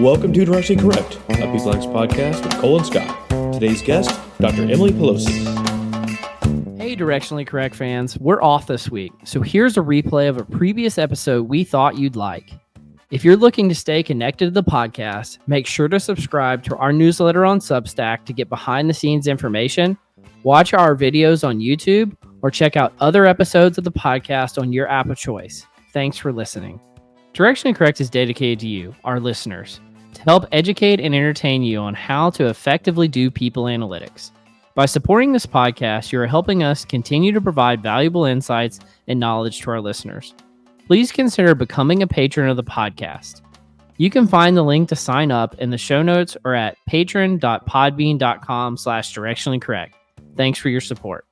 Welcome to Directionally Correct, a People X podcast with Cole and Scott. Today's guest, Dr. Emily Pelosi. Hey, Directionally Correct fans, we're off this week, so here's a replay of a previous episode we thought you'd like. If you're looking to stay connected to the podcast, make sure to subscribe to our newsletter on Substack to get behind-the-scenes information, watch our videos on YouTube, or check out other episodes of the podcast on your app of choice. Thanks for listening. Directionally Correct is dedicated to you, our listeners, to help educate and entertain you on how to effectively do people analytics. By supporting this podcast, you are helping us continue to provide valuable insights and knowledge to our listeners. Please consider becoming a patron of the podcast. You can find the link to sign up in the show notes or at patron.podbean.com/directionallycorrect. Thanks for your support.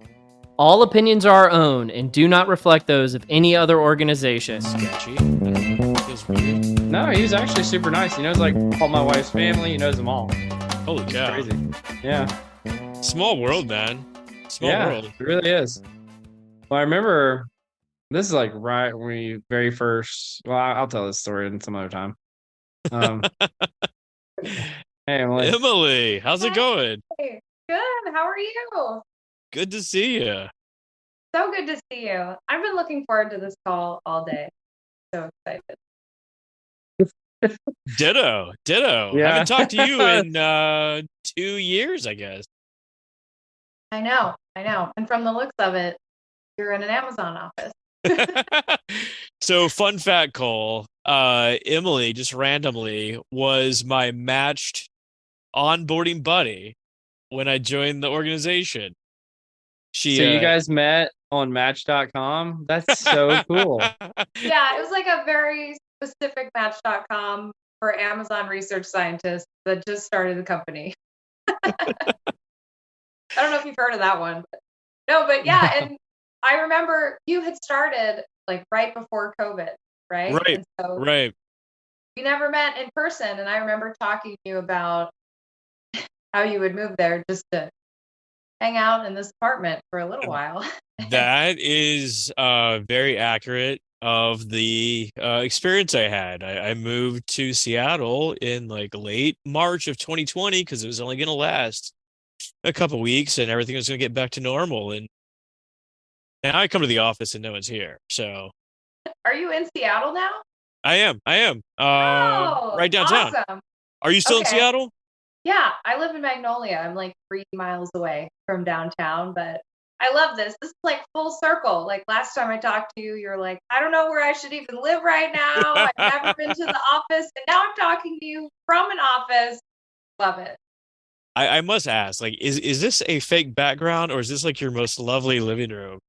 All opinions are our own and do not reflect those of any other organization. Sketchy. Feels weird. No, he's actually super nice. He knows like all my wife's family. He knows them all. Holy cow. Crazy. Yeah. Small world, man. Small world. It really is. Well, I remember this is like right when we very first. Well, I'll tell this story in some other time. Hey, Emily. Emily, how's it going? Hey, good. How are you? Good to see you. So good to see you. I've been looking forward to this call all day. So excited. Ditto. Yeah. Haven't talked to you in 2 years, I guess. I know. And from the looks of it, you're in an Amazon office. So, fun fact, Cole. Emily, just randomly, was my matched onboarding buddy when I joined the organization. So you guys met on Match.com? That's so cool. Yeah, it was like a very specific Match.com for Amazon research scientists that just started the company. I don't know if you've heard of that one. But yeah, and I remember you had started like right before COVID, right? Right. And so Right. we never met in person, and I remember talking to you about how you would move there just to hang out in this apartment for a little while. That is very accurate of the experience I had. I moved to Seattle in like late March of 2020 because it was only going to last a couple weeks and everything was going to get back to normal. And now I come to the office and no one's here. So Are you in Seattle now? I am. Oh, right downtown. Awesome. Are you still in Okay. Seattle? Yeah, I live in Magnolia. I'm like 3 miles away from downtown, but I love this. This is like full circle. Like last time I talked to you, you're like, I don't know where I should even live right now. I've never been to the office. And now I'm talking to you from an office. Love it. I must ask, like, is this a fake background or is this like your most lovely living room?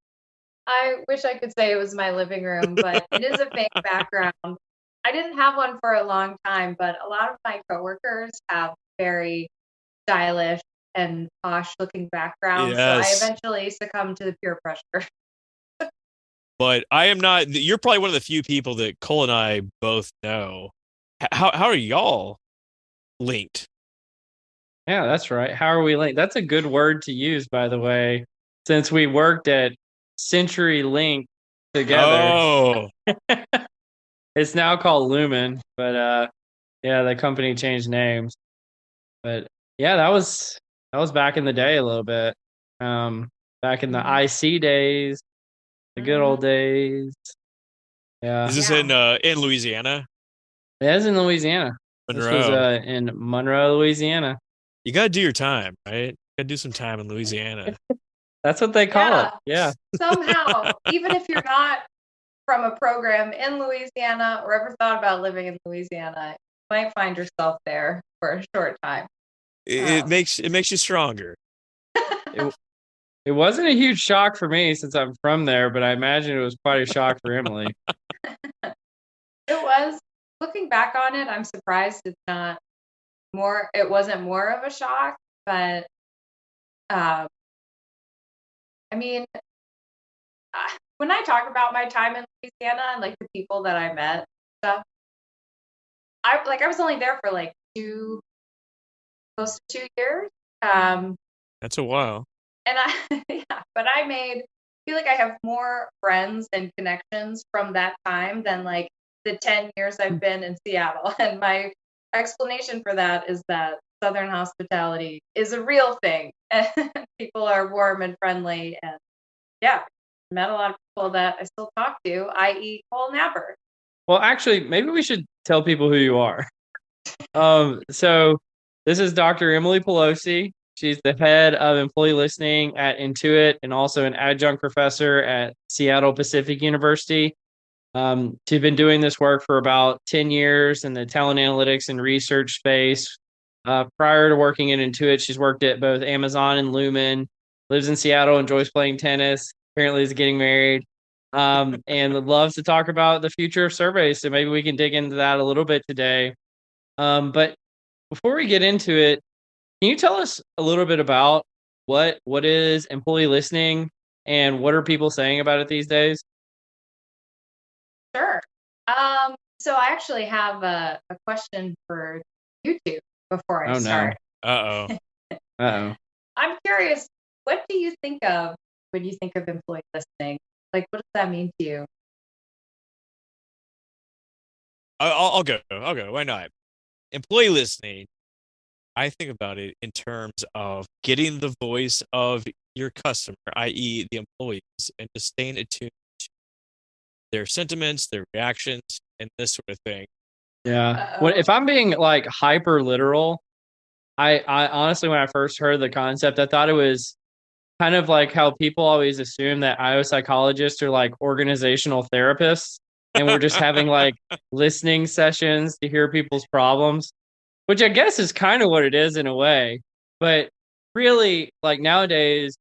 I wish I could say it was my living room, but it is a fake background. I didn't have one for a long time, but a lot of my coworkers have very stylish and posh looking backgrounds. Yes. So I eventually succumbed to the peer pressure. But I am not. You're probably one of the few people that Cole and I both know. How are y'all linked? Yeah, that's right. How are we linked? That's a good word to use, by the way, since we worked at CenturyLink together. Oh, It's now called Lumen, but yeah, the company changed names. But yeah, that was back in the day a little bit. Back in the IC days, the good old days. Yeah, is this Yeah. in Louisiana? it was in Louisiana. This was Monroe. in Monroe, Louisiana. You gotta do your time, right? Gotta do some time in Louisiana. That's what they call it. Yeah. Yeah. Somehow, even if you're not from a program in Louisiana or ever thought about living in Louisiana, you might find yourself there for a short time. It makes you stronger. It wasn't a huge shock for me since I'm from there, but I imagine it was quite a shock for Emily. It was, looking back on it, I'm surprised it wasn't more of a shock, but I mean, when I talk about my time in Louisiana and like the people that I met and stuff, I was only there for like close to 2 years. That's a while. And but I feel like I have more friends and connections from that time than like the 10 years I've been in Seattle. And my explanation for that is that Southern hospitality is a real thing. And people are warm and friendly. And yeah, met a lot of people that I still talk to, i.e. Cole Napper. Well, actually, maybe we should tell people who you are. So this is Dr. Emily Pelosi. She's the head of employee listening at Intuit and also an adjunct professor at Seattle Pacific University. She's been doing this work for about 10 years in the talent analytics and research space. Prior to working at Intuit, she's worked at both Amazon and Lumen, lives in Seattle, enjoys playing tennis, apparently is getting married, and loves to talk about the future of surveys. So maybe we can dig into that a little bit today. But before we get into it, can you tell us a little bit about what is employee listening and what are people saying about it these days? Sure. So I actually have a question for you two before I start. Uh-oh. Uh-oh. I'm curious, what do you think of when you think of employee listening? Like, what does that mean to you? I'll go. Why not? Employee listening, I think about it in terms of getting the voice of your customer, i.e. the employees, and just staying attuned to their sentiments, their reactions, and this sort of thing. Yeah. Well, if I'm being like hyper literal, I honestly, when I first heard the concept, I thought it was kind of like how people always assume that IO psychologists are like organizational therapists and we're just having like listening sessions to hear people's problems, which I guess is kind of what it is in a way. But really, like nowadays,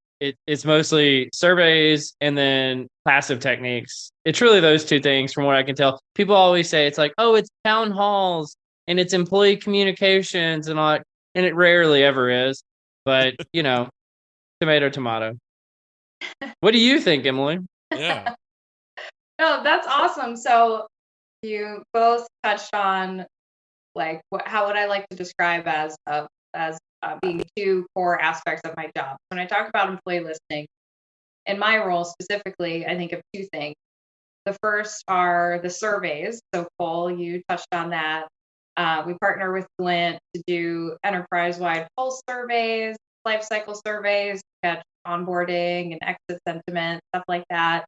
it's mostly surveys and then passive techniques. It's really those two things from what I can tell. People always say it's like, oh, it's town halls and it's employee communications and all that. And it rarely ever is. But, tomato, tomato. What do you think, Emily? Yeah. No, that's awesome. So you both touched on like how would I like to describe as being two core aspects of my job. When I talk about employee listening, in my role specifically, I think of two things. The first are the surveys. So Cole, you touched on that. We partner with Glint to do enterprise-wide pulse surveys, life cycle surveys, catch onboarding and exit sentiment, stuff like that.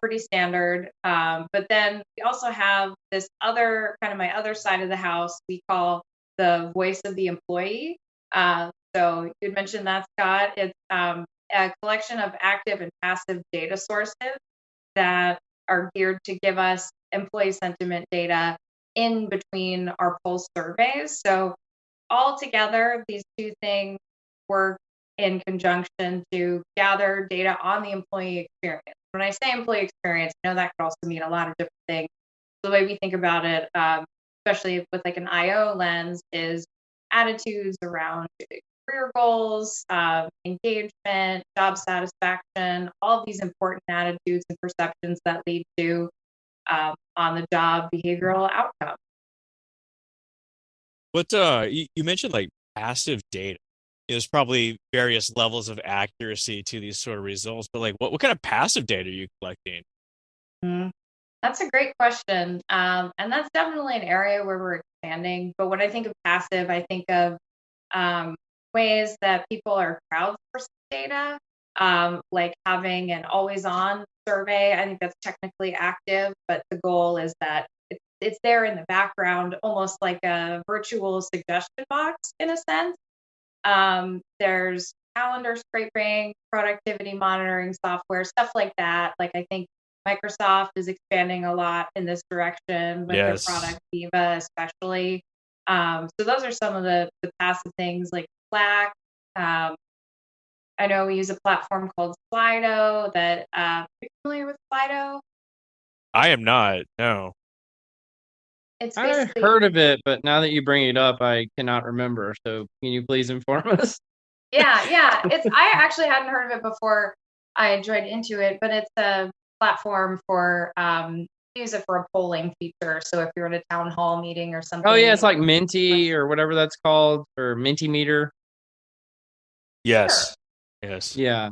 Pretty standard. But then we also have this other kind of my other side of the house we call the voice of the employee. So you mentioned that, Scott. It's a collection of active and passive data sources that are geared to give us employee sentiment data in between our pulse surveys. So all together, these two things work in conjunction to gather data on the employee experience. When I say employee experience, I know that could also mean a lot of different things. The way we think about it, especially with like an IO lens, is attitudes around career goals, engagement, job satisfaction, all of these important attitudes and perceptions that lead to on the job behavioral outcome. What you mentioned like passive data. There's probably various levels of accuracy to these sort of results, but like what kind of passive data are you collecting? That's a great question. And that's definitely an area where we're expanding. But when I think of passive, I think of ways that people are crowdsourcing data, like having an always on survey. I think that's technically active, but the goal is that it's there in the background, almost like a virtual suggestion box in a sense. There's calendar scraping, productivity monitoring software, stuff like that. Like I think Microsoft is expanding a lot in this direction with their product Viva, especially. So those are some of the passive things like Slack. I know we use a platform called Slido that, are you familiar with Slido? I am not, no. It's I basically heard of it, but now that you bring it up, I cannot remember. So can you please inform us? Yeah. I actually hadn't heard of it before I joined Intuit, but it's a platform for use it for a polling feature. So if you're in a town hall meeting or something. Oh yeah, it's like Minty or whatever that's called, or Mentimeter. Yes. Sure. Yes. Yeah.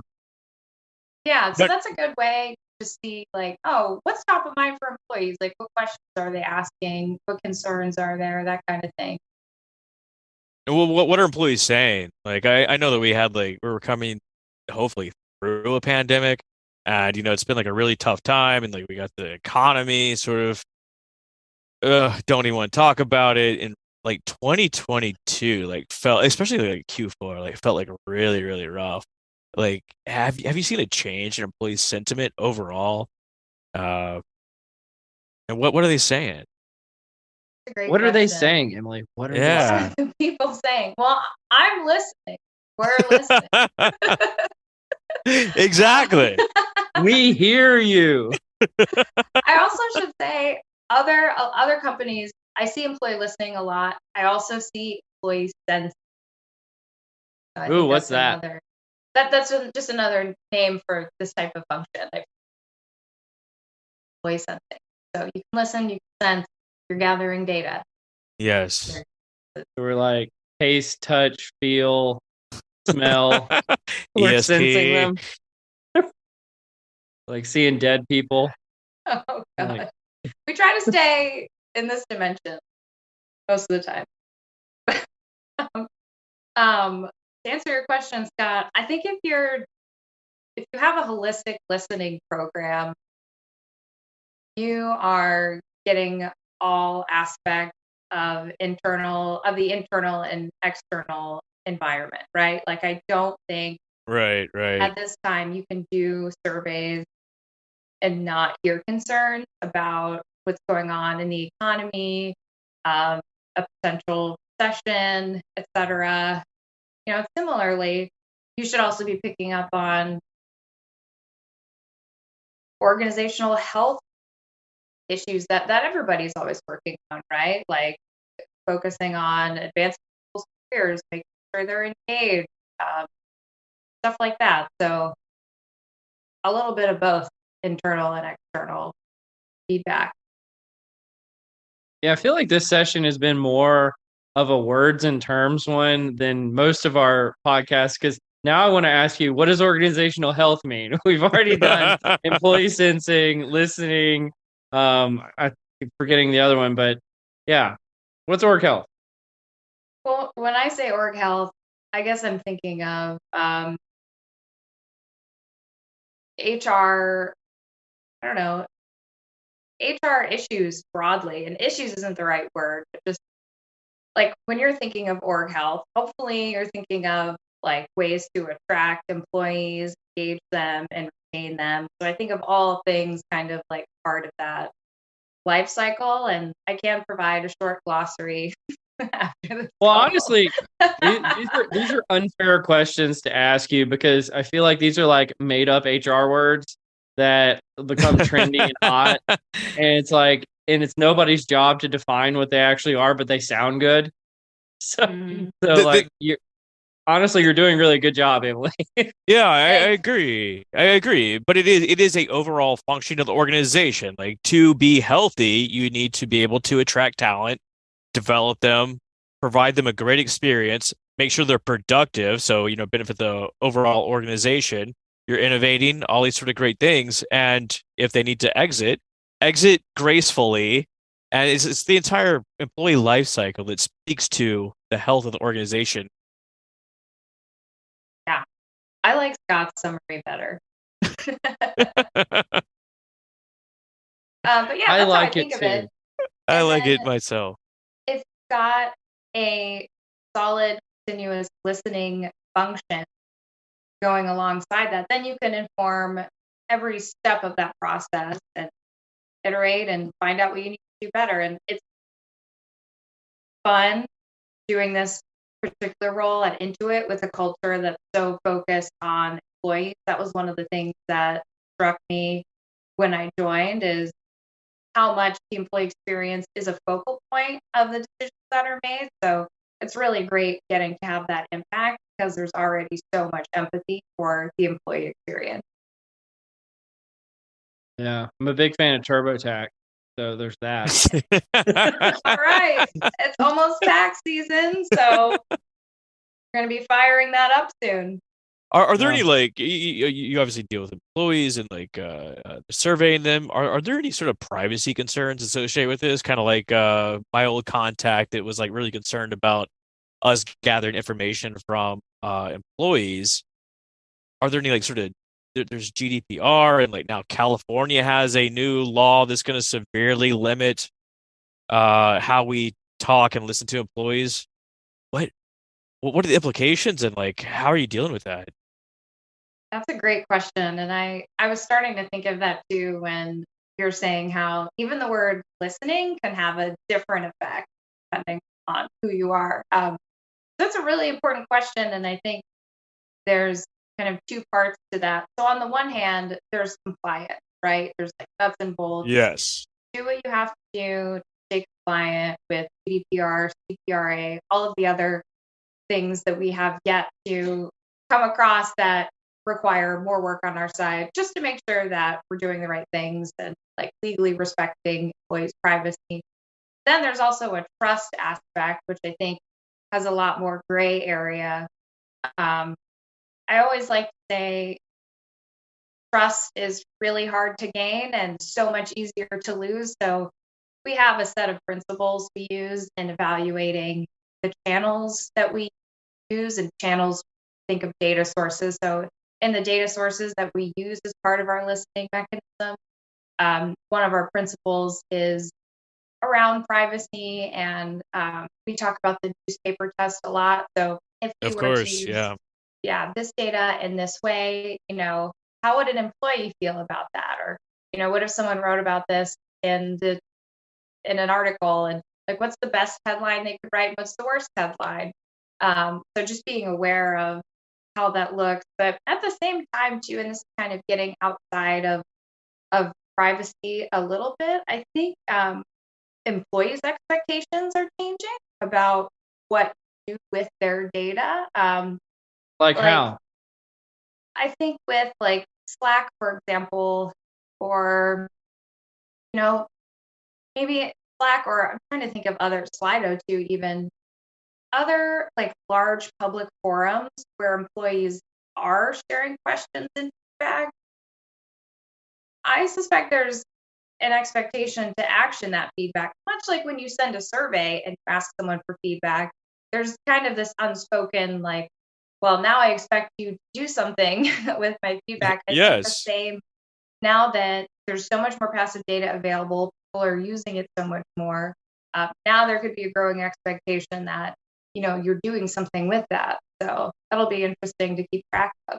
Yeah. So that's a good way to see like, oh, what's top of mind for employees? Like what questions are they asking? What concerns are there? That kind of thing. And what are employees saying? Like, I know that we're coming hopefully through a pandemic, and it's been like a really tough time, and like we got the economy sort of don't even want to talk about it. And like 2022, like felt, especially like Q4, like felt like really, really rough. Like, have you seen a change in employee sentiment overall? Uh, and what are they saying? a great What are they question. saying, Emily? What are they What Yeah. saying? are the people saying? Well, I'm listening. We're listening. Exactly. We hear you. I also should say other companies. I see employee listening a lot. I also see employee sense. So I Ooh, think what's that's that? another. That's just another name for this type of function. Like employee sensing. So you can listen, you can sense. You're gathering data. Yes. We're like taste, touch, feel, smell. We're sensing ESP. them, like seeing dead people. Oh god. Like, We try to stay in this dimension most of the time. To answer your question, Scott, I think if you have a holistic listening program, you are getting all aspects of the internal and external environment, right? Like I don't think Right, right. at this time you can do surveys and not hear concerns about what's going on in the economy, a potential recession, etc. Similarly, you should also be picking up on organizational health issues that everybody's always working on, right? Like focusing on advancing people's careers, making sure they're engaged, um, stuff like that. So a little bit of both internal and external feedback. yeah, I feel like this session has been more of a words and terms one than most of our podcasts. Because now I want to ask you, what does organizational health mean? We've already done employee sensing, listening. I keep forgetting the other one, but yeah, what's org health? Well, when I say org health, I guess I'm thinking of HR, I don't know, HR issues broadly. And issues isn't the right word, but just like when you're thinking of org health, hopefully you're thinking of like ways to attract employees, engage them, and retain them. So I think of all things kind of like part of that life cycle. And I can provide a short glossary after this Well, call. honestly, these are unfair questions to ask you because I feel like these are like made up HR words that become trendy and hot. And it's like, and it's nobody's job to define what they actually are, but they sound good. So, Mm. so The- like the- you're doing a really good job, Emily. Yeah, I Thanks. agree. I agree. But it is a overall function of the organization. Like to be healthy, you need to be able to attract talent, develop them, provide them a great experience, make sure they're productive, so benefit the overall organization. You're innovating, all these sort of great things. And if they need to exit gracefully. And it's the entire employee life cycle that speaks to the health of the organization. Yeah, I like Scott's summary better. But yeah, I that's how I like it think of it. too. I And like then it myself. it's got a solid, continuous listening function going alongside that, then you can inform every step of that process and iterate and find out what you need to do better. And it's fun doing this particular role at Intuit with a culture that's so focused on employees. That was one of the things that struck me when I joined is how much the employee experience is a focal point of the decisions that are made. So it's really great getting to have that impact because there's already so much empathy for the employee experience. Yeah, I'm a big fan of TurboTax, so there's that. All right. It's almost tax season, so we're going to be firing that up soon. Are there Yeah. any like you obviously deal with employees and like surveying them? Are there any sort of privacy concerns associated with this? Kind of like my old contact that was like really concerned about us gathering information from employees, are there any like sort of there's GDPR, and like now California has a new law that's going to severely limit how we talk and listen to employees. What what are the implications, and like how are you dealing with that? That's a great question. And I was starting to think of that too when you're saying how even the word listening can have a different effect depending on who you are. That's a really important question. And I think there's kind of two parts to that. So on the one hand, there's compliance, right? There's like nuts and bolts. Yes. Do what you have to do to stay compliant with GDPR, CPRA, all of the other things that we have yet to come across that require more work on our side, just to make sure that we're doing the right things and like legally respecting employees' privacy. Then there's also a trust aspect, which I think has a lot more gray area. I always like to say trust is really hard to gain and so much easier to lose. So we have a set of principles we use in evaluating the channels that we use, and channels, think of data sources. So in the data sources that we use as part of our listening mechanism, one of our principles is around privacy, and we talk about the newspaper test a lot. So if we Of were to course, use, yeah. this data in this way, how would an employee feel about that? Or, what if someone wrote about this in an article, and like, what's the best headline they could write? What's the worst headline? So just being aware of how that looks, but at the same time too, and this is kind of getting outside of privacy a little bit, I think employees' expectations are changing about what to do with their data. Like Like how? I think with like Slack, for example, or you know, maybe Slack, or I'm trying to think of other Slido too, even other like large public forums where employees are sharing questions and feedback. I suspect there's an expectation to action that feedback, much like when you send a survey and ask someone for feedback. There's kind of this unspoken, like, well, now I expect you to do something with my feedback. I think the Yes. same now that there's so much more passive data available, people are using it so much more. Now there could be a growing expectation that, you're doing something with that. So that'll be interesting to keep track of.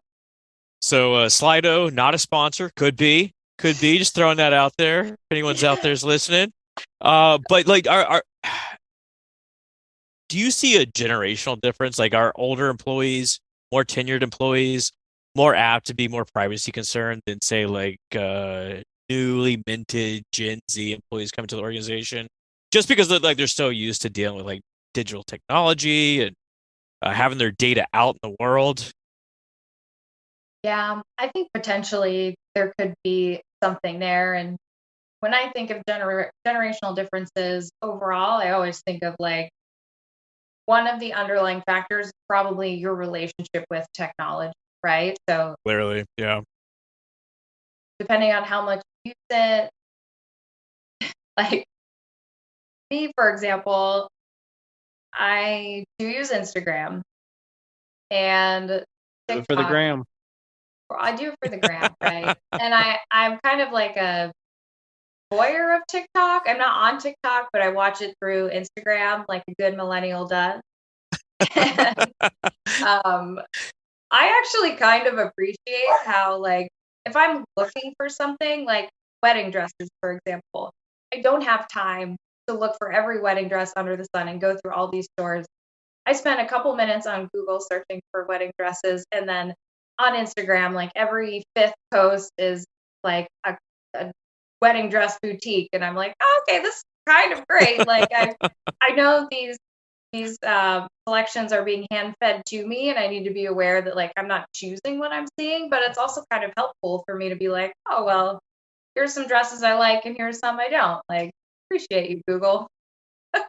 So Slido, not a sponsor, could be just throwing that out there. If anyone's out there's listening. But like are do you see a generational difference? Like are older employees, more tenured employees, more apt to be more privacy concerned than say like newly minted Gen Z employees coming to the organization? Just because they're so used to dealing with like digital technology and having their data out in the world. Yeah, I think potentially there could be something there. And when I think of generational differences overall, I always think of like one of the underlying factors is probably your relationship with technology, right? So Clearly, yeah. depending on how much you use it, like me, for example, I do use Instagram and Do it for the TikTok. gram. I do it for the gram, right? And I'm kind of like a voyeur of TikTok. I'm not on TikTok, but I watch it through Instagram like a good millennial does. And, um, I actually kind of appreciate how, like, if I'm looking for something like wedding dresses, for example, I don't have time to look for every wedding dress under the sun and go through all these stores. I spent a couple minutes on Google searching for wedding dresses, and then on Instagram, like every fifth post is like a wedding dress boutique, and I'm like, oh, okay, this is kind of great. Like I know these selections are being hand fed to me, and I need to be aware that like I'm not choosing what I'm seeing, but it's also kind of helpful for me to be like, oh well, here's some dresses I like, and here's some I don't like. Appreciate you, Google. Yeah, I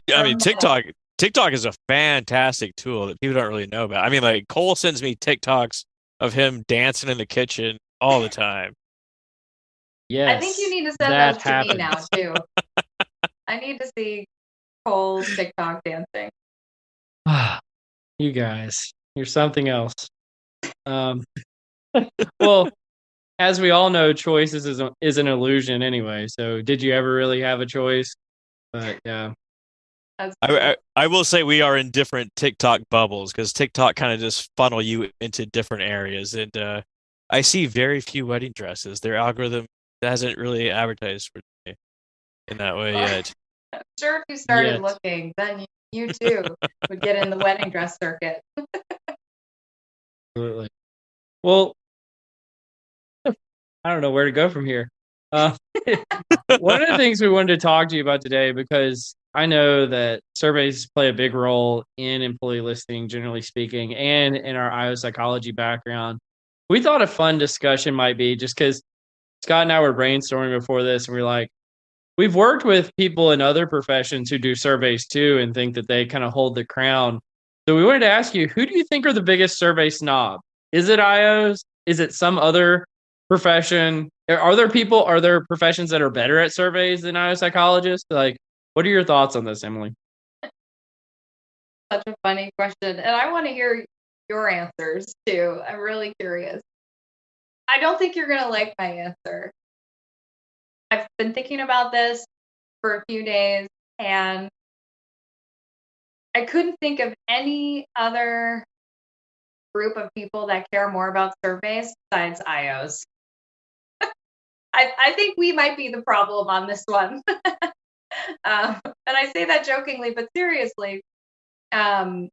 For a mean, minute. TikTok is a fantastic tool that people don't really know about. I mean, like Cole sends me TikToks of him dancing in the kitchen all the time. I think you Yes, need to send that those to me now happens. too. I need to see Cole's TikTok dancing. You guys, you're something else. Um, well, as we all know, choices is an illusion anyway. So, did you ever really have a choice? But yeah, That's I will say we are in different TikTok bubbles because TikTok kind of just funnel you into different areas, and I see very few wedding dresses. Their algorithm hasn't really advertised for me in that way well, yet. I'm sure if you started Yet. looking, then you too would get in the wedding dress circuit. Absolutely. Well, I don't know where to go from here. Uh, one of the things we wanted to talk to you about today, because I know that surveys play a big role in employee listing, generally speaking, and in our IO psychology background. We thought a fun discussion might be just because Scott and I were brainstorming before this, and we are like, we've worked with people in other professions who do surveys too and think that they kind of hold the crown. So we wanted to ask you, who do you think are the biggest survey snob? Is it IOs? Is it some other profession? Are there professions that are better at surveys than IO psychologists? Like, what are your thoughts on this, Emily? Such a funny question. And I want to hear your answers too. I'm really curious. I don't think you're going to like my answer. I've been thinking about this for a few days and I couldn't think of any other group of people that care more about surveys besides IOs. I think we might be the problem on this one. And I say that jokingly, but seriously, um,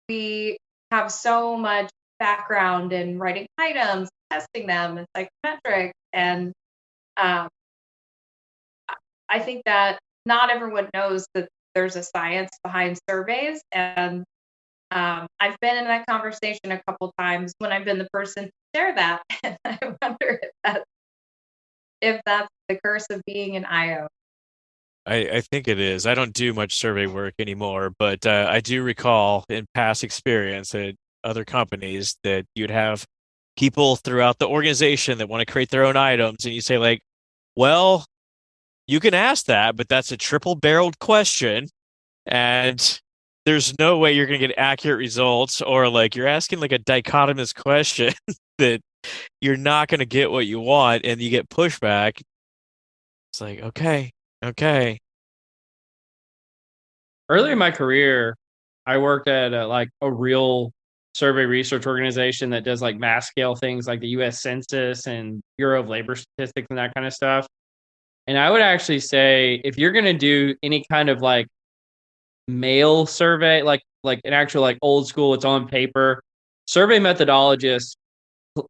we have so much background in writing items, testing them, and psychometrics. And um, I think that not everyone knows that there's a science behind surveys. And I've been in that conversation a couple times when I've been the person to share that. And I wonder if that's the curse of being an IO. I think it is. I don't do much survey work anymore, but I do recall in past experience at other companies that you'd have people throughout the organization that want to create their own items, and you say like, well, you can ask that, but that's a triple-barreled question, and there's no way you're going to get accurate results, or like you're asking like a dichotomous question that you're not going to get what you want, and you get pushback. It's like, okay, okay. Early in my career, I worked at a real survey research organization that does like mass scale things like the U.S. Census and Bureau of Labor Statistics and that kind of stuff. And I would actually say if you're going to do any kind of like mail survey, like an actual like old school, it's on paper, survey methodologists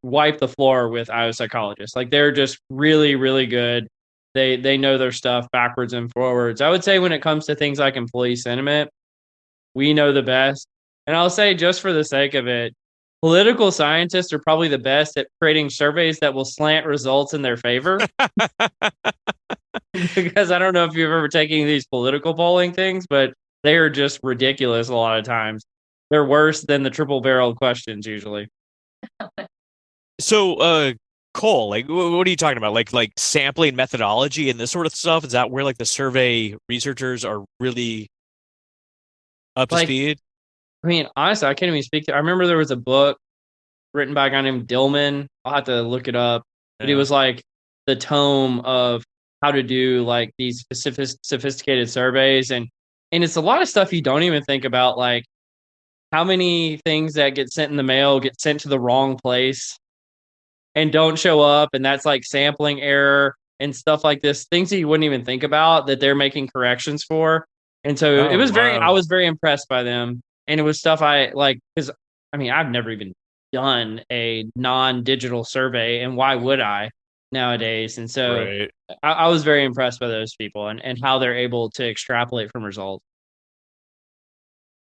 wipe the floor with IO psychologists. Like they're just really, really good. They know their stuff backwards and forwards. I would say when it comes to things like employee sentiment, we know the best. And I'll say, just for the sake of it, political scientists are probably the best at creating surveys that will slant results in their favor. Because I don't know if you've ever taken these political polling things, but they are just ridiculous a lot of times. They're worse than the triple barrel questions usually. So, Cole, like, what are you talking about? Like sampling methodology and this sort of stuff? Is that where like the survey researchers are really up to Like, speed? I mean, honestly, I can't even speak to. I remember there was a book written by a guy named Dillman. I'll have to look it up, but it Yeah. was like the tome of how to do like these specific sophisticated surveys, and it's a lot of stuff you don't even think about, like how many things that get sent in the mail get sent to the wrong place and don't show up, and that's like sampling error and stuff like this, things that you wouldn't even think about that they're making corrections for. And so it Oh, was I wow. was very impressed by them. And it was stuff I like, because I mean, I've never even done a non-digital survey, and why would I nowadays? And so Right. I was very impressed by those people and how they're able to extrapolate from results.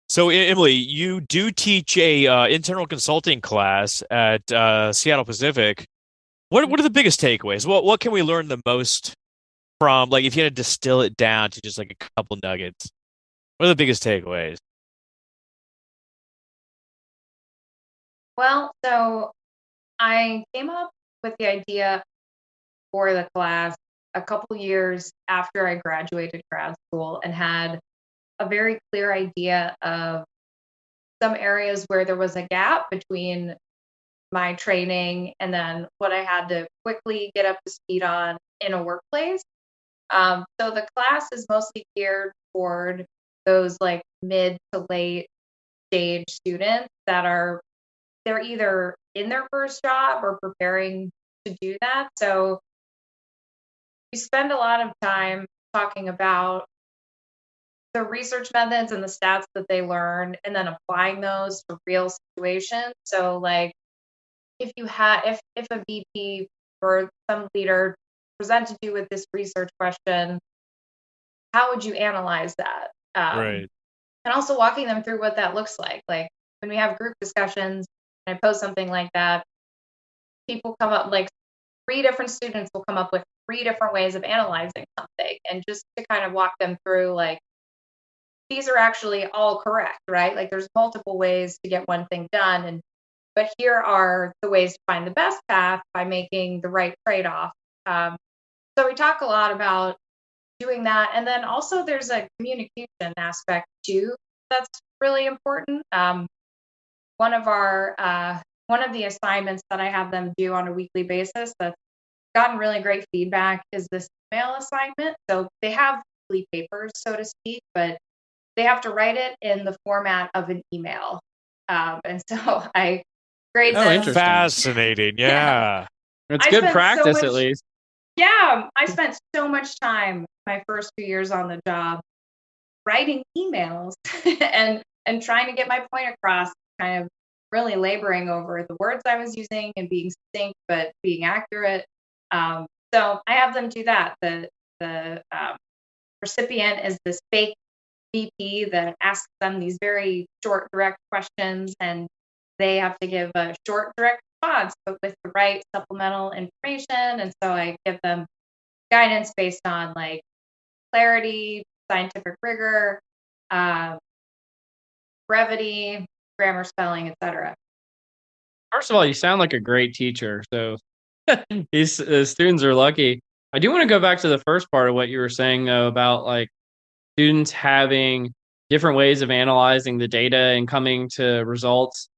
So, Emily, you do teach a internal consulting class at Seattle Pacific. What are the biggest takeaways? What can we learn the most from, like, if you had to distill it down to just like a couple nuggets? What are the biggest takeaways? Well, so I came up with the idea for the class a couple years after I graduated grad school and had a very clear idea of some areas where there was a gap between my training and then what I had to quickly get up to speed on in a workplace. So the class is mostly geared toward those like mid to late stage students that they're either in their first job or preparing to do that. So we spend a lot of time talking about the research methods and the stats that they learn and then applying those to real situations. So like if a VP or some leader presented you with this research question, how would you analyze that? Right. And also walking them through what that looks like. Like when we have group discussions and I post something like that, people come up, like 3 different students will come up with 3 different ways of analyzing something, and just to kind of walk them through, like, these are actually all correct, right? Like there's multiple ways to get one thing done, but here are the ways to find the best path by making the right trade-off. So we talk a lot about doing that. And then also there's a communication aspect too that's really important. One of the assignments that I have them do on a weekly basis that's gotten really great feedback is this email assignment. So they have weekly papers, so to speak, but they have to write it in the format of an email. And so I grade them. Interesting. Fascinating. Yeah. It's good practice, at least. Yeah, I spent so much time my first few years on the job writing emails and trying to get my point across, kind of really laboring over the words I was using and being succinct but being accurate. So I have them do that. The recipient is this fake VP that asks them these very short, direct questions, and they have to give a short, direct response, but with the right supplemental information. And so I give them guidance based on like clarity, scientific rigor, brevity, grammar, spelling, etc. First of all, you sound like a great teacher. So these students are lucky. I do want to go back to the first part of what you were saying, though, about like students having different ways of analyzing the data and coming to results.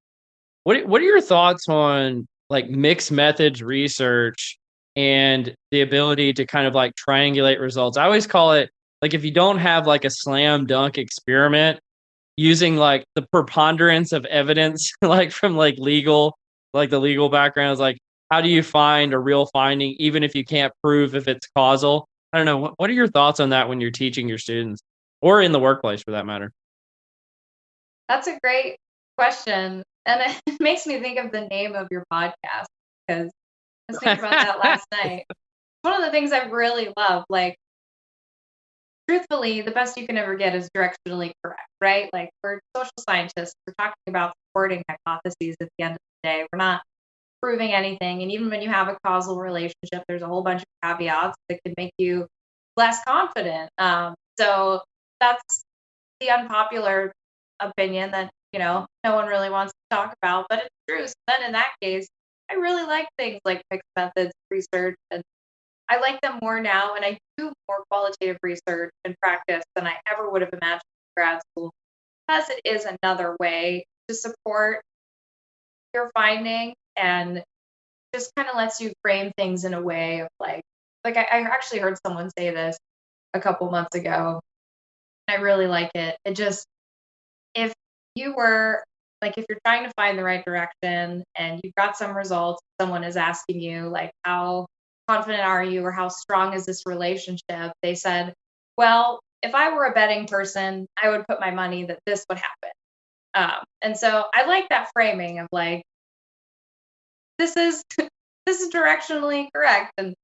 What are your thoughts on like mixed methods research and the ability to kind of like triangulate results? I always call it like if you don't have like a slam dunk experiment, using like the preponderance of evidence, like from like the legal backgrounds, like how do you find a real finding, even if you can't prove if it's causal? I don't know. What are your thoughts on that when you're teaching your students or in the workplace for that matter? That's a great question. And it makes me think of the name of your podcast, because I was thinking about that last night. One of the things I really love, like, truthfully, the best you can ever get is directionally correct, right? Like, we're social scientists. We're talking about supporting hypotheses at the end of the day. We're not proving anything. And even when you have a causal relationship, there's a whole bunch of caveats that can make you less confident. So that's the unpopular opinion that, no one really wants to talk about, but it's true. So then in that case, I really like things like mixed methods research, and I like them more now, and I do more qualitative research and practice than I ever would have imagined in grad school, because it is another way to support your finding, and just kind of lets you frame things in a way of like I actually heard someone say this a couple months ago. I really like it. It just, if you're trying to find the right direction and you've got some results, someone is asking you like, how confident are you, or how strong is this relationship? They said, well, if I were a betting person, I would put my money that this would happen. And so I like that framing of like, this is directionally correct. And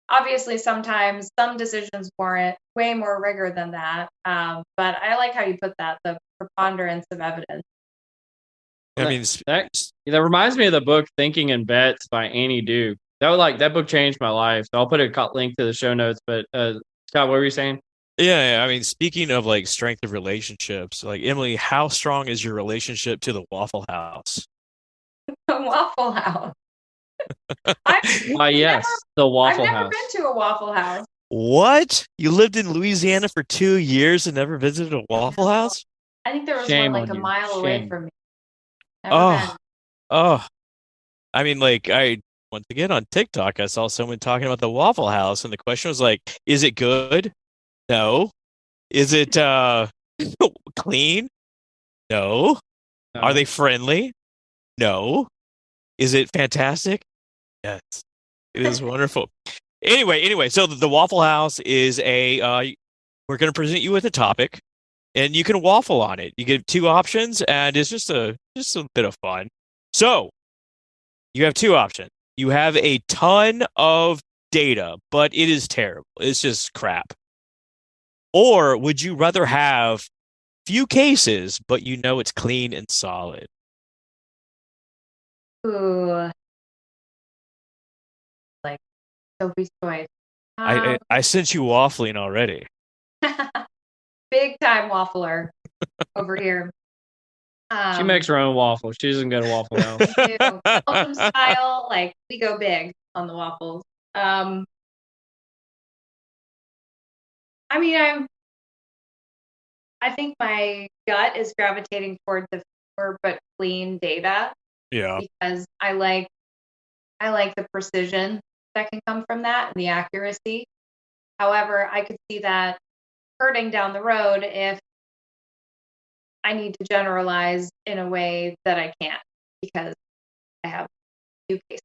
obviously sometimes some decisions warrant way more rigor than that. But I like how you put that, the preponderance of evidence. I mean, that reminds me of the book Thinking in Bets by Annie Duke. That book changed my life. So I'll put a link to the show notes. But Scott, what were you saying? Yeah, I mean, speaking of like strength of relationships, like Emily, how strong is your relationship to the Waffle House? The Waffle House. Yes, the Waffle I've never House. been to a Waffle House. What? You lived in Louisiana for 2 years and never visited a Waffle House? I think there was Shame one like on a you. mile away Shame. from me. Never Oh, been. oh. I mean, like, once again on TikTok, I saw someone talking about the Waffle House, and the question was like, is it good? No. Is it clean? No. Are No. they friendly? No. Is it fantastic? Yes. It is wonderful. Anyway, so the Waffle House is we're going to present you with a topic and you can waffle on it. You get two options and it's just a bit of fun. So, you have two options. You have a ton of data, but it is terrible. It's just crap. Or would you rather have few cases, but you know it's clean and solid? Ooh, like Sophie's Choice. I sent you waffling already. Big time waffler over here. She makes her own waffles. She doesn't go to Waffle House. We do. Belgium style, like we go big on the waffles. I mean, I think my gut is gravitating toward the fewer but clean data Yeah. because I like the precision that can come from that and the accuracy. However, I could see that hurting down the road if I need to generalize in a way that I can't because I have few cases.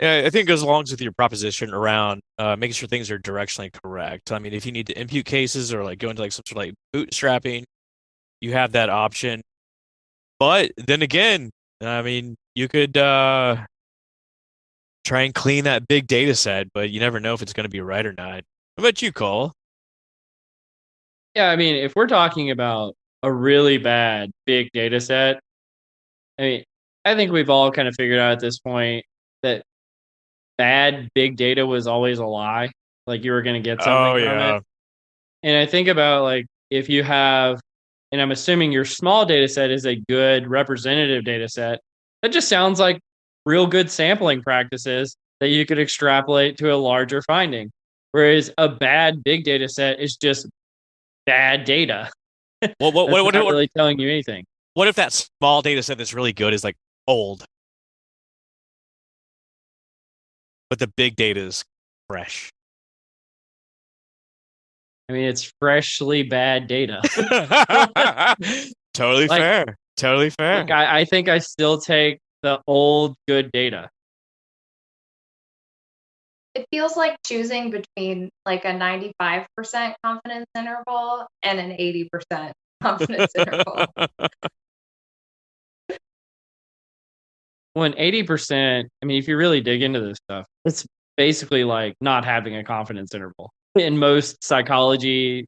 Yeah, I think it goes along with your proposition around making sure things are directionally correct. I mean, if you need to impute cases or like go into like some sort of like bootstrapping, you have that option. But then again, I mean, you could try and clean that big data set, but you never know if it's going to be right or not. What about you, Cole? Yeah, I mean, if we're talking about a really bad big data set, I mean, I think we've all kind of figured out at this point that bad big data was always a lie. Like you were going to get Oh something from it. yeah. And I think about like if you have, and I'm assuming your small data set is a good representative data set, that just sounds like real good sampling practices that you could extrapolate to a larger finding. Whereas a bad big data set is just bad data. Well, That's not really telling you anything. what if that small data set that's really good is like old, but the big data is fresh? I mean, it's freshly bad data. Totally Like, fair. Totally fair. Like I think I still take the old good data. It feels like choosing between like a 95% confidence interval and an 80% confidence interval. When 80%, I mean, if you really dig into this stuff, it's basically like not having a confidence interval. In most psychology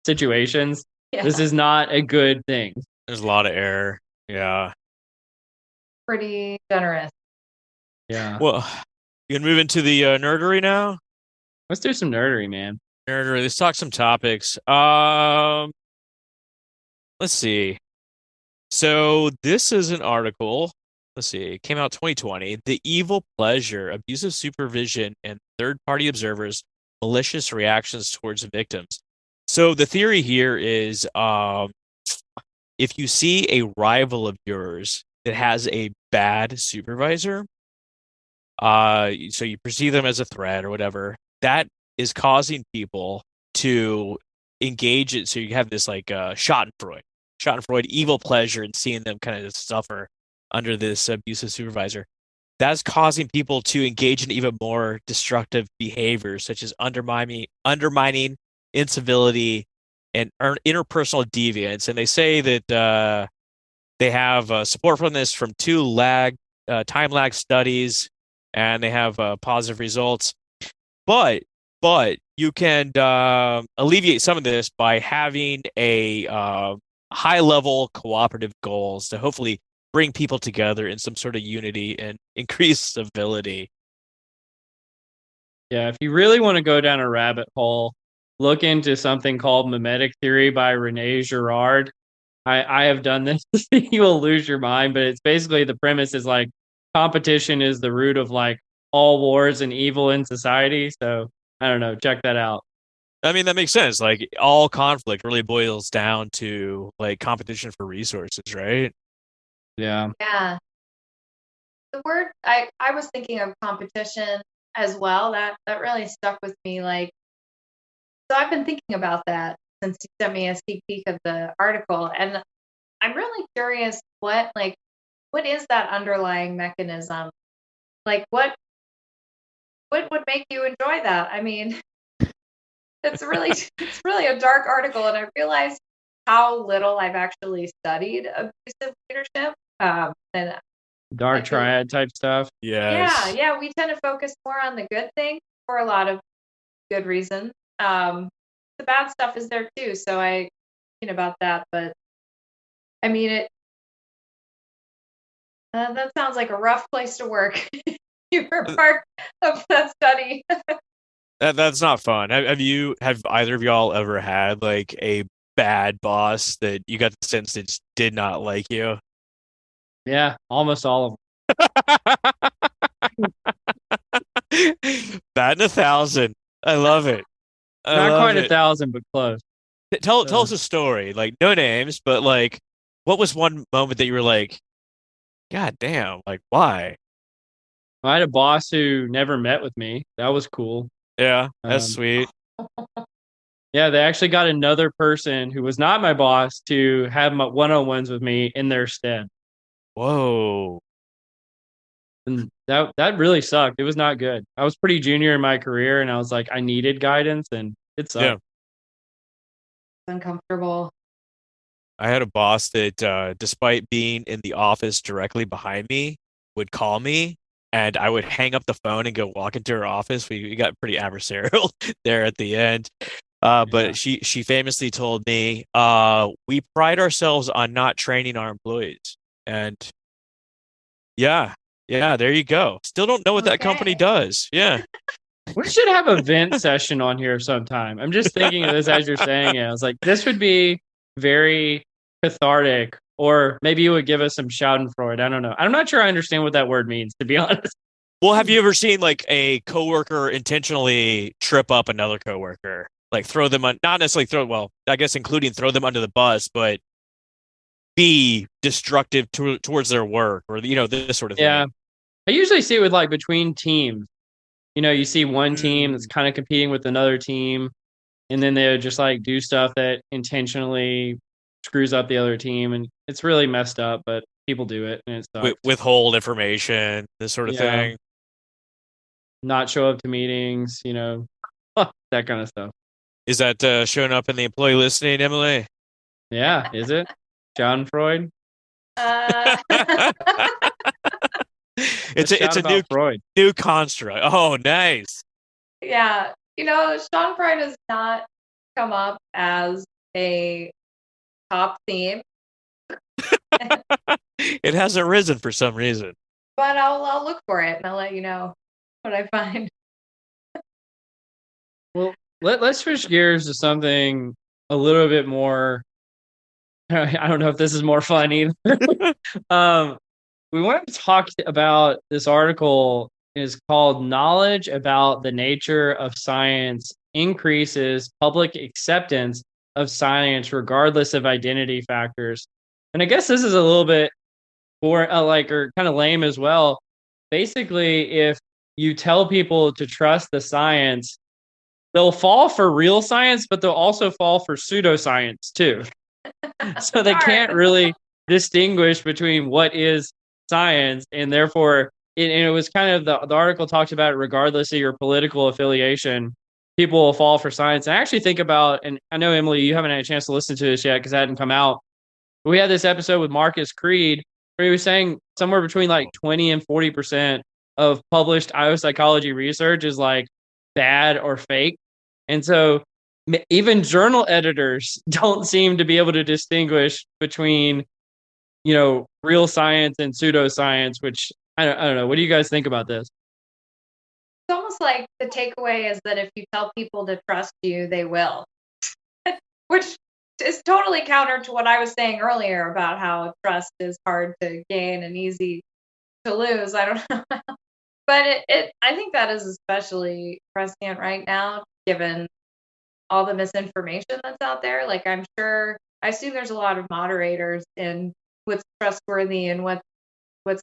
situations, Yeah, this is not a good thing. There's a lot of error. Yeah. pretty generous. Yeah. Well, you can move into the nerdery now. Let's do some nerdery, man. Nerdery. Let's talk some topics. Let's see. So this is an article. Let's see. It came out 2020. The evil pleasure, abusive supervision, and third-party observers' malicious reactions towards victims. So the theory here is, if you see a rival of yours that has a bad supervisor, so you perceive them as a threat or whatever, that is causing people to engage it. So you have this like Schadenfreude, evil pleasure in seeing them kind of suffer under this abusive supervisor. That's causing people to engage in even more destructive behaviors, such as undermining incivility, and interpersonal deviance. And they say that they have support from this from two time lag studies, and they have positive results. But you can alleviate some of this by having a high level cooperative goals to hopefully bring people together in some sort of unity and increase civility. Yeah, if you really want to go down a rabbit hole, look into something called mimetic theory by Rene Girard. I have done this. You will lose your mind, but it's basically the premise is like competition is the root of like all wars and evil in society. So I don't know. Check that out. I mean, that makes sense. Like all conflict really boils down to like competition for resources, right? Yeah. Yeah. The word I was thinking of competition as well. That really stuck with me. Like, so I've been thinking about that since you sent me a sneak peek of the article, and I'm really curious what is that underlying mechanism? Like what would make you enjoy that? I mean, it's really a dark article, and I realized how little I've actually studied abusive leadership. And Dark I feel triad type stuff. Yes. yeah, we tend to focus more on the good things for a lot of good reasons. The bad stuff is there too, so I thinking about that, but I mean it. That sounds like a rough place to work. You were part of that study. That's not fun. Have either of y'all ever had like a bad boss that you got the sense that just did not like you? Yeah, almost all of them. Batting 1,000. I love it. I Not love quite it. 1,000, but close. Tell us a story. Like no names, but like what was one moment that you were like, God damn, like why? I had a boss who never met with me. That was cool. Yeah, that's Um, sweet. yeah, they actually got another person who was not my boss to have my one-on-ones with me in their stead. Whoa. And that really sucked. It was not good. I was pretty junior in my career, and I was like, I needed guidance, and it Yeah. sucked. Uncomfortable. I had a boss that, despite being in the office directly behind me, would call me and I would hang up the phone and go walk into her office. We got pretty adversarial there at the end. Yeah. But she famously told me, we pride ourselves on not training our employees. And yeah, yeah, there you go. Still don't know what that company Okay. does. Yeah. We should have a vent session on here sometime. I'm just thinking of this as you're saying it. I was like, this would be very cathartic, or maybe you would give us some Schadenfreude. I don't know. I'm not sure I understand what that word means, to be honest. Well, have you ever seen like a coworker intentionally trip up another coworker? Like throw them on, not necessarily throw, well, I guess including throw them under the bus, but be destructive towards their work or, this sort of thing. Yeah. I usually see it with like between teams. You see one team that's Mm. kind of competing with another team, and then they would just like do stuff that intentionally screws up the other team, and it's really messed up, but people do it and it sucks. Withhold information, this sort of Yeah. thing. Not show up to meetings, that kind of stuff. Is that showing up in the employee listening, Emily? Yeah, is it? John Freud? Uh, It's Let's shout a about Freud. new construct. Oh, nice. yeah, Sean Freud has not come up as a top theme, It hasn't risen for some reason. but I'll look for it and I'll let you know what I find. Well, let's switch gears to something a little bit more. I don't know if this is more fun either. um, we wanted to talk about this article is called Knowledge About the Nature of Science Increases Public Acceptance of Science Regardless of Identity Factors. And I guess this is a little bit or kind of lame as well. Basically, if you tell people to trust the science, they'll fall for real science, but they'll also fall for pseudoscience too. So they can't really distinguish between what is science, and therefore it was kind of the article talks about it, regardless of your political affiliation, people will fall for science. And I actually think about, and I know, Emily, you haven't had a chance to listen to this yet because it hadn't come out. But we had this episode with Marcus Creed where he was saying somewhere between like 20 and 40% of published IO psychology research is like bad or fake. And so even journal editors don't seem to be able to distinguish between, real science and pseudoscience, which I don't know. What do you guys think about this? It's almost like the takeaway is that if you tell people to trust you, they will, which is totally counter to what I was saying earlier about how trust is hard to gain and easy to lose. I don't know. But I think that is especially prescient right now, given all the misinformation that's out there. Like I assume there's a lot of moderators in what's trustworthy and what's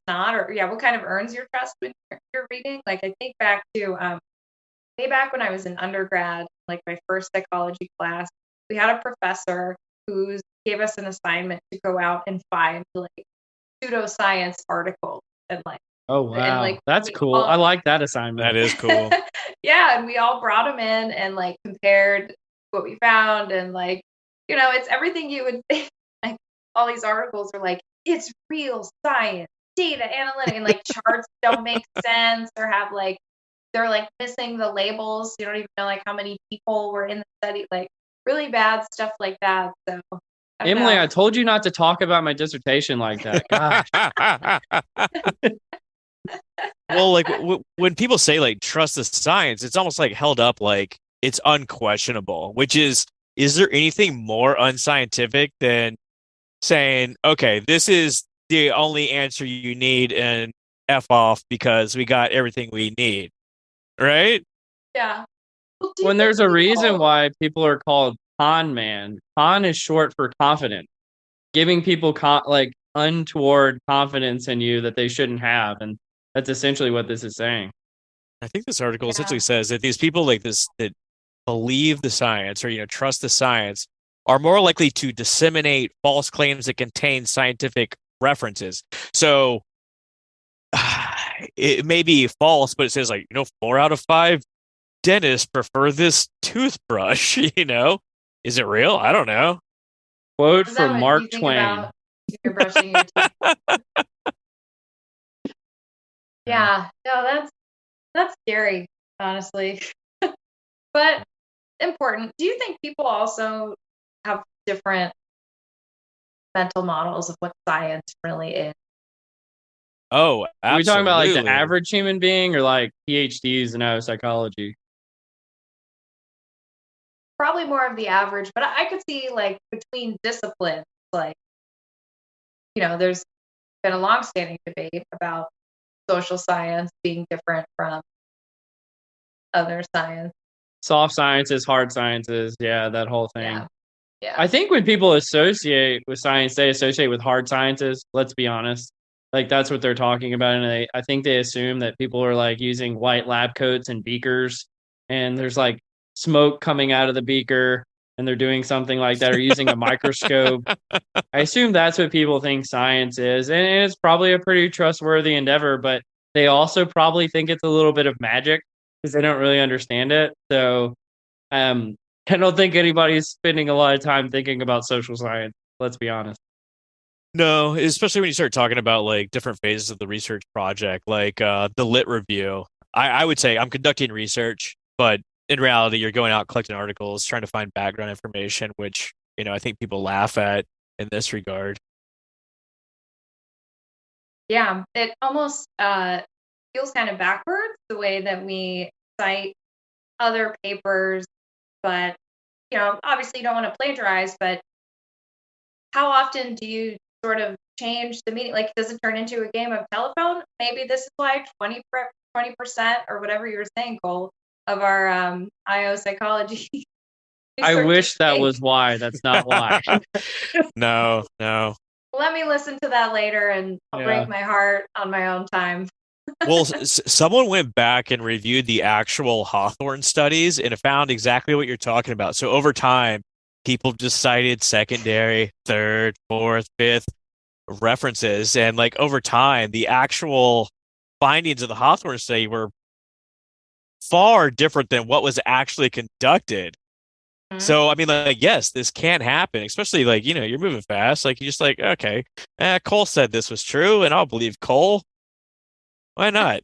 not, or what kind of earns your trust when you're reading. Like I think back to way back when I was in undergrad, like my first psychology class, we had a professor who gave us an assignment to go out and find like pseudoscience articles and like. Oh wow, and like that's cool. I like that assignment. That is cool. Yeah, and we all brought them in and like compared what we found, and like it's everything you would think. Like all these articles are like it's real science, data analytic, and like charts don't make sense or have like they're like missing the labels. You don't even know like how many people were in the study. Like really bad stuff like that. So Emily, I told you not to talk about my dissertation like that. Gosh. Well, like when people say like trust the science, it's almost like held up like it's unquestionable, which is there anything more unscientific than saying, okay, this is the only answer you need and F off because we got everything we need, right? Yeah. Well, When there's a reason why people are called con man. Con is short for confident, giving people like untoward confidence in you that they shouldn't have, and that's essentially what this is saying. I think this article essentially says that these people like this that believe the science or trust the science are more likely to disseminate false claims that contain scientific references. So it may be false, but it says like 4 out of 5 dentists prefer this toothbrush. Is it real? I don't know. Quote from Mark Twain. You're brushing your teeth. Yeah, no, that's scary, honestly. But important. Do you think people also have different mental models of what science really is? Oh, absolutely. Are we talking about like the average human being or like PhDs in psychology? Probably more of the average, but I could see like between disciplines, like, there's been a long-standing debate about social science being different from other science. Soft sciences, hard sciences, that whole thing. Yeah. I think when people associate with science, they associate with hard sciences. Let's be honest. Like that's what they're talking about, and I think they assume that people are like using white lab coats and beakers, and there's like smoke coming out of the beaker, and they're doing something like that, or using a microscope. I assume that's what people think science is, and it's probably a pretty trustworthy endeavor. But they also probably think it's a little bit of magic because they don't really understand it. So, I don't think anybody's spending a lot of time thinking about social science. Let's be honest. No, especially when you start talking about like different phases of the research project, like the lit review. I would say I'm conducting research, but in reality, you're going out collecting articles, trying to find background information, which I think people laugh at in this regard. Yeah, it almost feels kind of backwards the way that we cite other papers, but obviously you don't want to plagiarize, but how often do you sort of change the meaning? Like, does it turn into a game of telephone? Maybe this is why 20% or whatever you were saying, Cole, of our IO psychology. I wish that was why. That's not why. No. Let me listen to that later, and I'll break my heart on my own time. Well, someone went back and reviewed the actual Hawthorne studies and found exactly what you're talking about. So over time, people just cited secondary, third, fourth, fifth references. And like over time, the actual findings of the Hawthorne study were far different than what was actually conducted. Mm-hmm. So, I mean, like, yes, this can happen, especially like, you're moving fast. Like, you're just like, okay, Cole said this was true, and I'll believe Cole. Why not?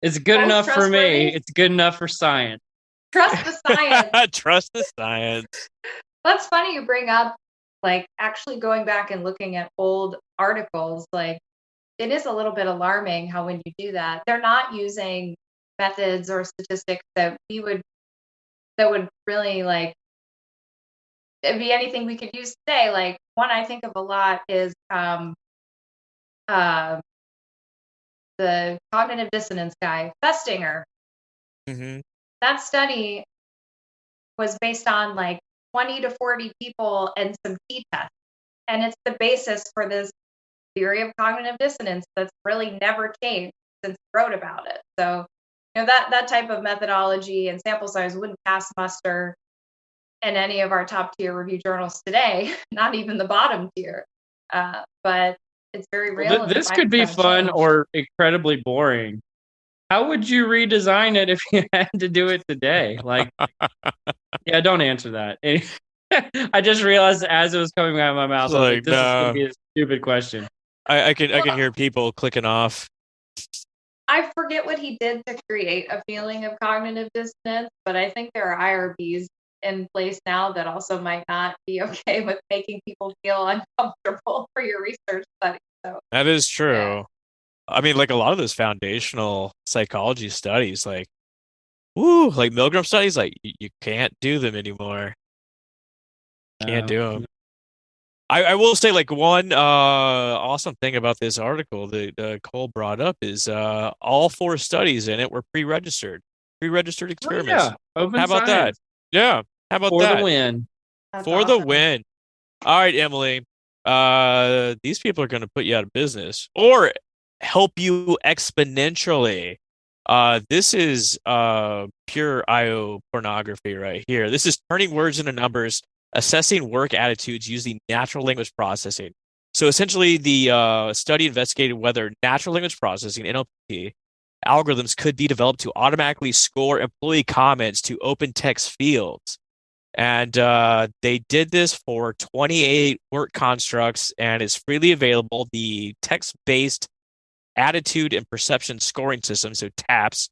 It's good Cole's enough for me. It's good enough for science. Trust the science. Trust the science. That's funny you bring up, like, actually going back and looking at old articles. Like, it is a little bit alarming how when you do that, they're not using methods or statistics that would really, like, it'd be anything we could use today. Like, one I think of a lot is the cognitive dissonance guy, Festinger. Mm-hmm. That study was based on like 20 to 40 people and some t-tests. And it's the basis for this theory of cognitive dissonance that's really never changed since he wrote about it. So, that type of methodology and sample size wouldn't pass muster in any of our top tier review journals today, not even the bottom tier. But it's very real. Well, this could be fun or incredibly boring. How would you redesign it if you had to do it today? Like, yeah, don't answer that. I just realized as it was coming out of my mouth, I was like, this is going to be a stupid question. I can hear people clicking off. I forget what he did to create a feeling of cognitive dissonance, but I think there are IRBs in place now that also might not be okay with making people feel uncomfortable for your research study. So That is true. Yeah. I mean, like a lot of those foundational psychology studies, like Milgram studies, like you can't do them anymore. Can't do them. I will say, like, one awesome thing about this article that Cole brought up is all 4 studies in it were pre-registered experiments. Yeah, open How about science. that? Yeah, how about For that? the win. That's For the awesome. win. All right, Emily. These people are going to put you out of business or help you exponentially. This is pure IO pornography right here. This is turning words into numbers, assessing work attitudes using natural language processing. So essentially, the study investigated whether natural language processing (NLP) algorithms could be developed to automatically score employee comments to open text fields. And they did this for 28 work constructs, and it's freely available. The text-based attitude and perception scoring system, so TAPS,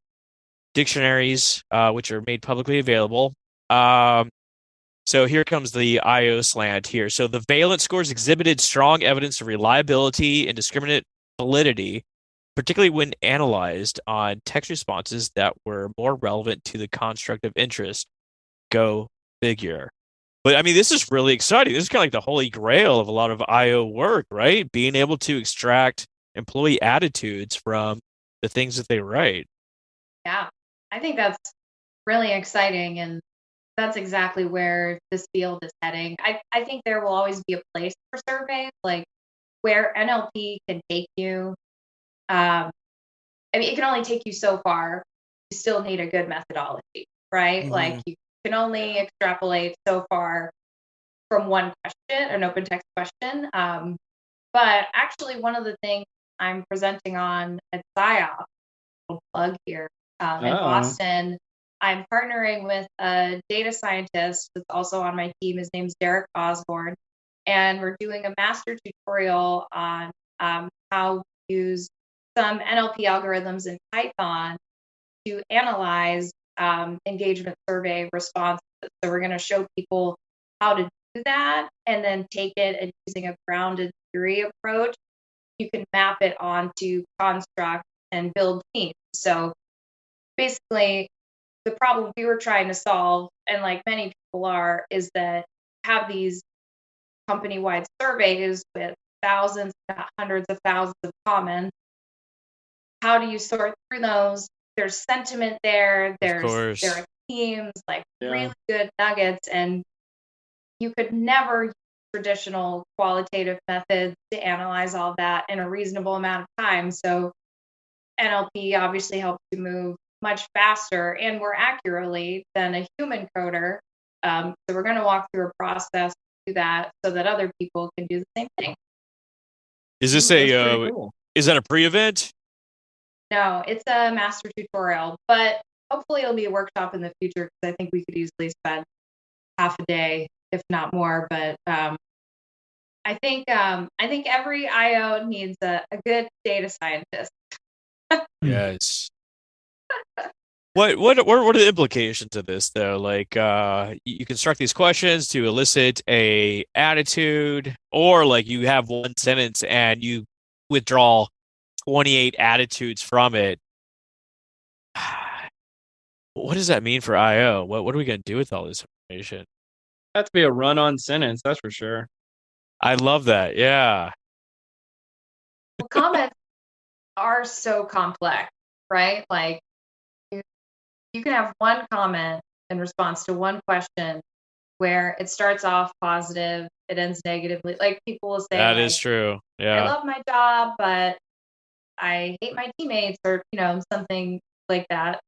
dictionaries, which are made publicly available. So here comes the IO slant here. So the valence scores exhibited strong evidence of reliability and discriminate validity, particularly when analyzed on text responses that were more relevant to the construct of interest. Go figure. But I mean, this is really exciting. This is kind of like the holy grail of a lot of IO work, right? Being able to extract employee attitudes from the things that they write. Yeah, I think that's really exciting. And that's exactly where this field is heading. I think there will always be a place for surveys, like where NLP can take you. I mean, it can only take you so far. You still need a good methodology, right? Mm-hmm. Like you can only extrapolate so far from one question, an open text question. But actually, one of the things I'm presenting on at PsyOp, plug here, in Boston, I'm partnering with a data scientist that's also on my team. His name's Derek Osborne. And we're doing a master tutorial on how to use some NLP algorithms in Python to analyze engagement survey responses. So we're going to show people how to do that and then take it and using a grounded theory approach, you can map it onto construct and build teams. So basically, the problem we were trying to solve, and like many people are, is that have these company-wide surveys with thousands, not hundreds of thousands of comments. How do you sort through those? There's sentiment there. There are themes, like really good nuggets, and you could never use traditional qualitative methods to analyze all that in a reasonable amount of time. So NLP obviously helps you move much faster and more accurately than a human coder. So we're going to walk through a process to do that so that other people can do the same thing. Is this is that a pre-event? No, it's a master tutorial, but hopefully it'll be a workshop in the future because I think we could easily spend half a day, if not more. But I think every IO needs a good data scientist. Yes. What are the implications of this though? Like you construct these questions to elicit a attitude, or like you have one sentence and you withdraw 28 attitudes from it. What does that mean for IO? What are we going to do with all this information? That's be a run-on sentence, that's for sure. I love that. Yeah. Well, comments are so complex, right? Like you can have one comment in response to one question where it starts off positive, it ends negatively. Like people will say, That like, is true. I Yeah. love my job, but I hate my teammates, or something like that.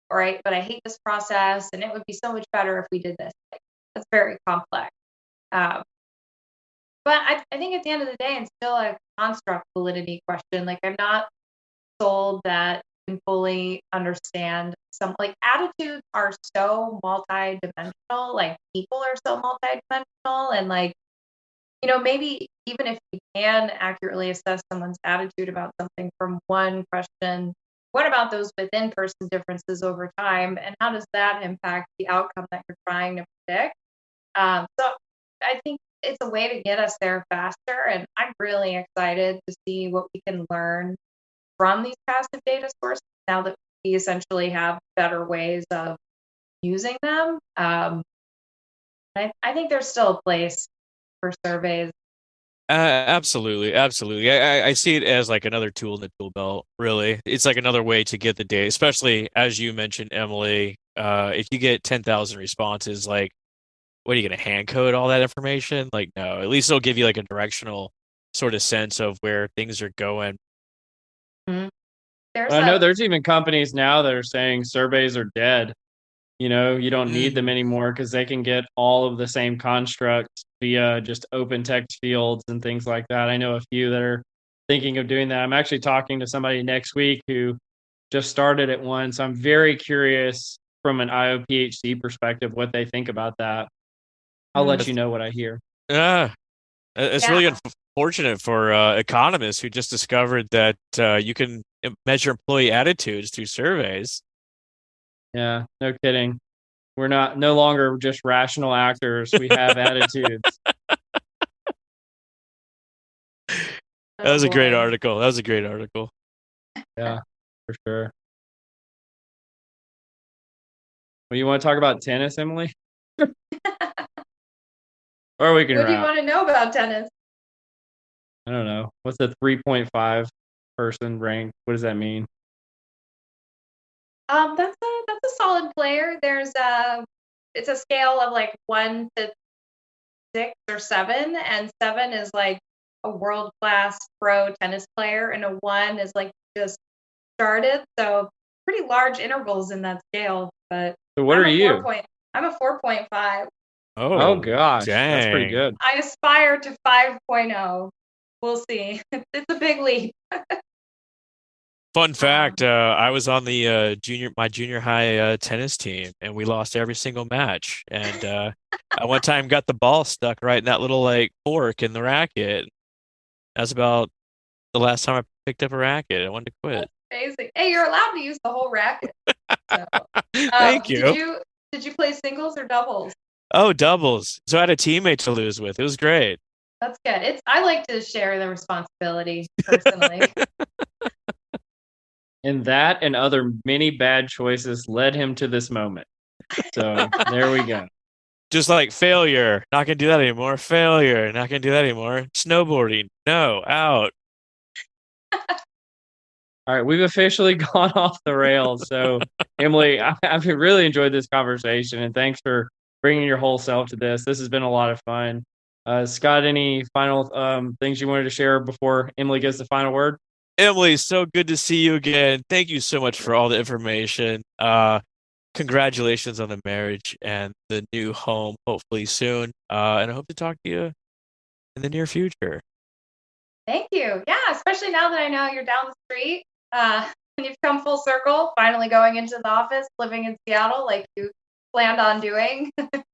Or but I hate this process, and it would be so much better if we did this. Like, that's very complex. Um, but I think at the end of the day, it's still a construct validity question. Like I'm not sold that you can fully understand some, like attitudes are so multi-dimensional, like people are so multi-dimensional, and like maybe even if you can accurately assess someone's attitude about something from one question, what about those within person differences over time, and how does that impact the outcome that you're trying to predict? So I think it's a way to get us there faster, and I'm really excited to see what we can learn from these passive data sources now that we essentially have better ways of using them. I think there's still a place for surveys. Absolutely, absolutely. I see it as like another tool in the tool belt, really. It's like another way to get the data, especially as you mentioned, Emily. If you get 10,000 responses, like, what are you going to hand code all that information? Like, no, at least it'll give you like a directional sort of sense of where things are going. Mhm. I know there's even companies now that are saying surveys are dead. You don't need them anymore because they can get all of the same constructs via just open text fields and things like that. I know a few that are thinking of doing that. I'm actually talking to somebody next week who just started at one. So I'm very curious from an IOPHC perspective what they think about that. I'll let you know what I hear. Yeah, it's really Yeah. unfortunate for economists who just discovered that you can measure employee attitudes through surveys. Yeah, no kidding. We're no longer just rational actors. We have attitudes. That was a great boy. article. That was a great article. Yeah, for sure. Well, you want to talk about tennis, Emily? Or we can What do you wrap. want to know about tennis? I don't know. What's the 3.5 person rank? What does that mean? That's a solid player. It's a scale of like 1 to 6 or 7, and 7 is like a world class pro tennis player, and a 1 is like just started. So pretty large intervals in that scale. But So what are you? I'm a 4.5. Oh gosh, that's pretty dang. good. I aspire to 5.0. We'll see. It's a big leap. Fun fact, I was on the my junior high tennis team, and we lost every single match. And I one time got the ball stuck right in that little like fork in the racket. That's about the last time I picked up a racket. I wanted to quit. Amazing. Hey, you're allowed to use the whole racket. So, Thank you. did you play singles or doubles? Oh, doubles. So I had a teammate to lose with. It was great. That's good. I like to share the responsibility personally. And that and other many bad choices led him to this moment. So there we go. Just like failure, not gonna do that anymore. Failure, not gonna do that anymore. Snowboarding, no, out. All right, we've officially gone off the rails. So, Emily, I've really enjoyed this conversation, and thanks for bringing your whole self to this. This has been a lot of fun. Scott, any final things you wanted to share before Emily gives the final word? Emily, so good to see you again. Thank you so much for all the information. Congratulations on the marriage and the new home, hopefully soon. And I hope to talk to you in the near future. Thank you. Yeah, especially now that I know you're down the street. And you've come full circle, finally going into the office, living in Seattle like you planned on doing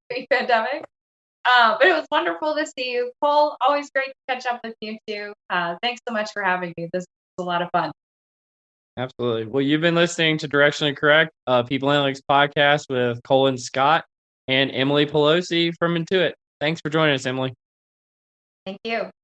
pre-pandemic. But it was wonderful to see you. Cole, always great to catch up with you too. Thanks so much for having me. This was a lot of fun. Absolutely. Well, you've been listening to Directionally Correct, People Analytics podcast with Colin Scott and Emily Pelosi from Intuit. Thanks for joining us, Emily. Thank you.